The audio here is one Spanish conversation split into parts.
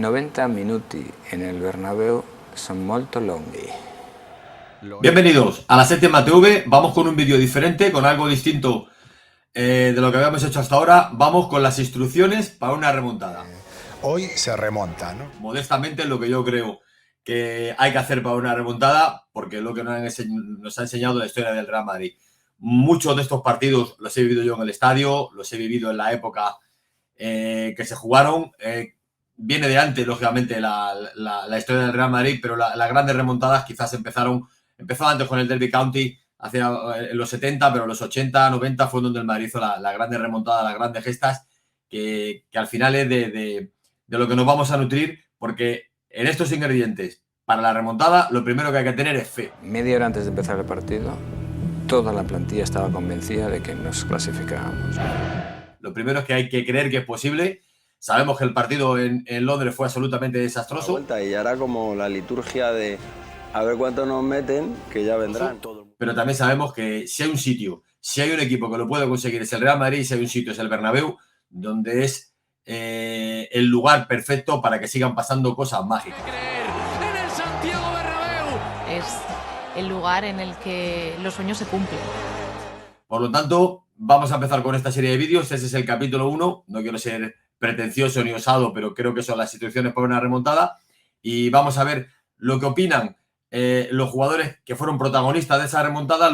90 minuti en el Bernabéu son molto lunghi. Bienvenidos a la 7ª TV. Vamos con un vídeo diferente, con algo distinto de lo que habíamos hecho hasta ahora. Vamos con las instrucciones para una remontada. Hoy se remonta, ¿no? Modestamente, lo que yo creo que hay que hacer para una remontada, porque es lo que nos ha enseñado la historia del Real Madrid. Muchos de estos partidos los he vivido yo en el estadio, los he vivido en la época que se jugaron. Viene de antes, lógicamente, la historia del Real Madrid, pero las grandes remontadas quizás empezó antes con el Derby County, en los 70, pero en los 80, 90 fue donde el Madrid hizo la grande remontada, las grandes gestas, que al final es de lo que nos vamos a nutrir, porque en estos ingredientes, para la remontada, lo primero que hay que tener es fe. Media hora antes de empezar el partido, toda la plantilla estaba convencida de que nos clasificábamos. Lo primero es que hay que creer que es posible. Sabemos que el partido en Londres fue absolutamente desastroso. Y ahora como la liturgia de a ver cuánto nos meten, que ya vendrán. Pero también sabemos que si hay un sitio, si hay un equipo que lo puede conseguir, es el Real Madrid, y si hay un sitio, es el Bernabéu, donde es el lugar perfecto para que sigan pasando cosas mágicas. En el Santiago Bernabéu es el lugar en el que los sueños se cumplen. Por lo tanto, vamos a empezar con esta serie de vídeos. Este es el capítulo 1. No quiero ser pretencioso ni osado, pero creo que son las instrucciones para una remontada. Y vamos a ver lo que opinan los jugadores que fueron protagonistas de esa remontada,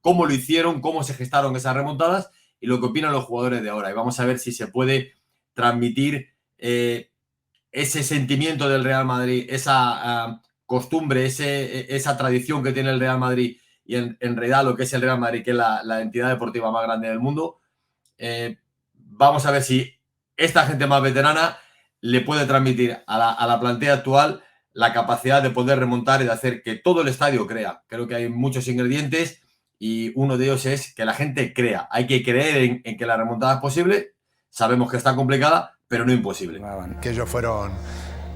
cómo lo hicieron, cómo se gestaron esas remontadas y lo que opinan los jugadores de ahora. Y vamos a ver si se puede transmitir ese sentimiento del Real Madrid, esa costumbre, esa tradición que tiene el Real Madrid y en realidad lo que es el Real Madrid, que es la entidad deportiva más grande del mundo. Vamos a ver si esta gente más veterana le puede transmitir a la plantilla actual la capacidad de poder remontar y de hacer que todo el estadio crea. Creo que hay muchos ingredientes y uno de ellos es que la gente crea. Hay que creer en que la remontada es posible. Sabemos que está complicada, pero no imposible. Que ellos fueron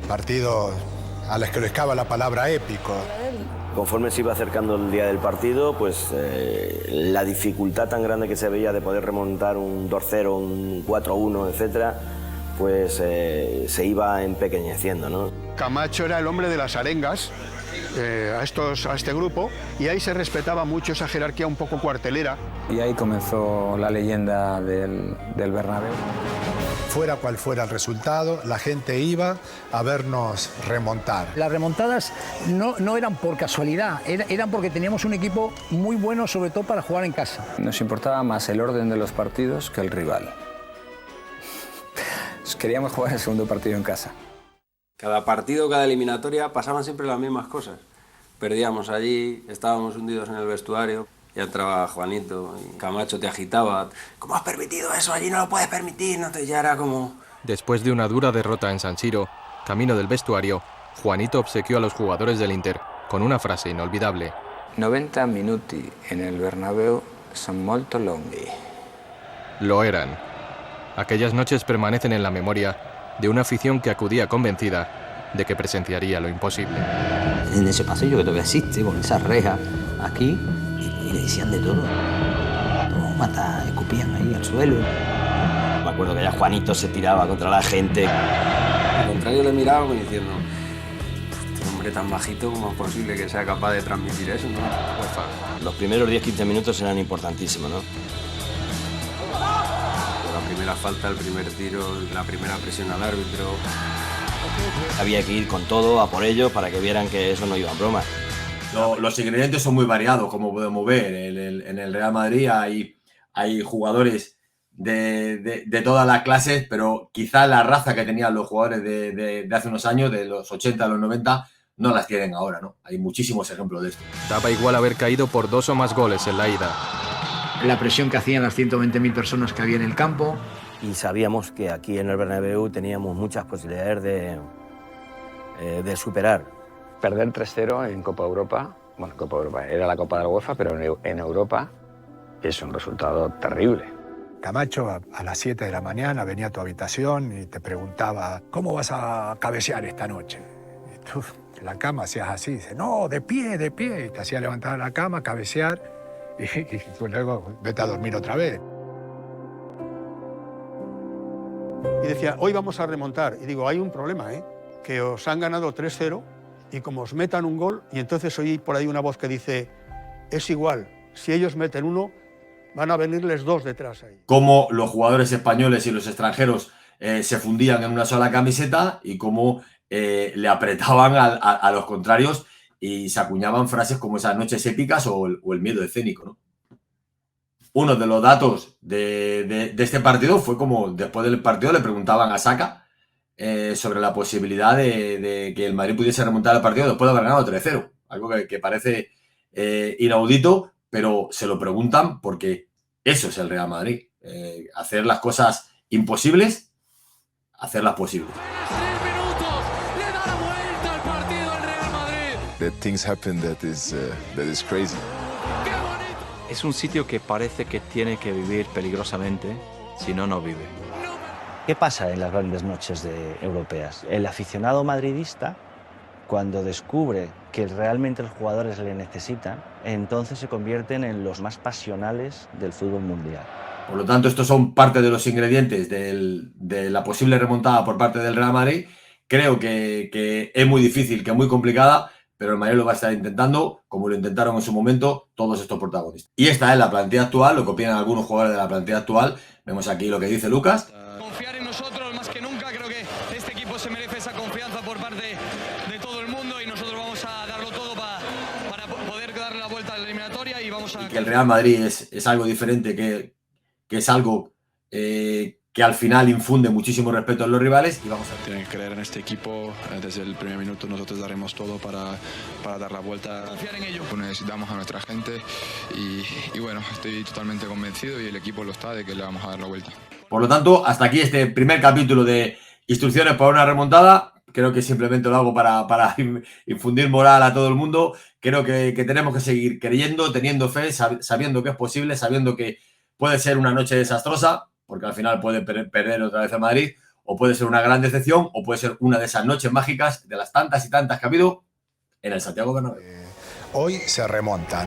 partidos a los que les caba la palabra épico. Conforme se iba acercando el día del partido, pues la dificultad tan grande que se veía de poder remontar un 2-0, un 4-1, etcétera, pues se iba empequeñeciendo, ¿no? Camacho era el hombre de las arengas a este grupo y ahí se respetaba mucho esa jerarquía un poco cuartelera. Y ahí comenzó la leyenda del Bernabéu. Fuera cual fuera el resultado, la gente iba a vernos remontar. Las remontadas no eran por casualidad, eran porque teníamos un equipo muy bueno, sobre todo para jugar en casa. Nos importaba más el orden de los partidos que el rival. Queríamos jugar el segundo partido en casa. Cada partido, cada eliminatoria, pasaban siempre las mismas cosas. Perdíamos allí, estábamos hundidos en el vestuario, ya entraba Juanito y Camacho te agitaba. ¿Cómo has permitido eso? Allí no lo puedes permitir. ¿No? Ya era como... Después de una dura derrota en San Siro, camino del vestuario, Juanito obsequió a los jugadores del Inter con una frase inolvidable. 90 minuti en el Bernabéu son molto lunghi. Lo eran. Aquellas noches permanecen en la memoria de una afición que acudía convencida de que presenciaría lo imposible. En ese pasillo que todavía existe, con esas rejas aquí, y le decían de todo. Tómata, escupían ahí al suelo. Me acuerdo que ya Juanito se tiraba contra la gente. Al contrario, le miraba como diciendo, este hombre tan bajito, ¿cómo es posible que sea capaz de transmitir eso? ¿No? Los primeros 10-15 minutos eran importantísimos, ¿no? La primera falta, el primer tiro, la primera presión al árbitro. Había que ir con todo a por ellos para que vieran que eso no iba en broma. Los ingredientes son muy variados, como podemos ver. En el Real Madrid hay jugadores de todas las clases, pero quizá la raza que tenían los jugadores de hace unos años, de los 80 a los 90, no las tienen ahora, ¿no? Hay muchísimos ejemplos de esto. Daba igual haber caído por 2 o más goles en la ida. La presión que hacían las 120.000 personas que había en el campo. Y sabíamos que aquí en el Bernabéu teníamos muchas posibilidades de superar. Perder 3-0 en Copa Europa, bueno, Copa Europa, era la Copa de la UEFA, pero en Europa es un resultado terrible. Camacho a las 7 de la mañana venía a tu habitación y te preguntaba, ¿cómo vas a cabecear esta noche? Y tú en la cama hacías así, dice, no, de pie, y te hacía levantar de la cama, cabecear. Y luego vete a dormir otra vez. Y decía, hoy vamos a remontar. Y digo, hay un problema, ¿eh? que os han ganado 3-0 y como os metan un gol, y entonces oí por ahí una voz que dice, es igual, si ellos meten uno, van a venirles dos detrás ahí. Cómo los jugadores españoles y los extranjeros se fundían en una sola camiseta y cómo le apretaban a los contrarios y se acuñaban frases como esas noches épicas o el miedo escénico, ¿no? Uno de los datos de este partido fue como después del partido le preguntaban a Saka sobre la posibilidad de que el Madrid pudiese remontar el partido después de haber ganado 3-0. Algo que parece inaudito, pero se lo preguntan porque eso es el Real Madrid. Hacer las cosas imposibles, hacerlas posibles. That things happen that is crazy. Es un sitio que parece que tiene que vivir peligrosamente, si no, no vive. ¿Qué pasa en las grandes noches europeas? El aficionado madridista, cuando descubre que realmente los jugadores le necesitan, entonces se convierten en los más pasionales del fútbol mundial. Por lo tanto, estos son parte de los ingredientes de la posible remontada por parte del Real Madrid. Creo que es muy difícil, que es muy complicada, pero el Madrid lo va a estar intentando, como lo intentaron en su momento todos estos protagonistas. Y esta es la plantilla actual, lo que opinan algunos jugadores de la plantilla actual. Vemos aquí lo que dice Lucas. Confiar en nosotros más que nunca, creo que este equipo se merece esa confianza por parte de todo el mundo y nosotros vamos a darlo todo para poder darle la vuelta a la eliminatoria y vamos a... Y que el Real Madrid es algo diferente, que es algo que al final infunde muchísimo respeto en los rivales y vamos a... Tienen que creer en este equipo, desde el primer minuto nosotros daremos todo para dar la vuelta. Confiar en ello. Necesitamos a nuestra gente y bueno, estoy totalmente convencido y el equipo lo está de que le vamos a dar la vuelta. Por lo tanto, hasta aquí este primer capítulo de Instrucciones para una remontada. Creo que simplemente lo hago para infundir moral a todo el mundo. Creo que tenemos que seguir creyendo, teniendo fe, sabiendo que es posible, sabiendo que puede ser una noche desastrosa, porque al final puede perder otra vez el Madrid, o puede ser una gran decepción, o puede ser una de esas noches mágicas de las tantas y tantas que ha habido en el Santiago Bernabéu. Hoy se remontan.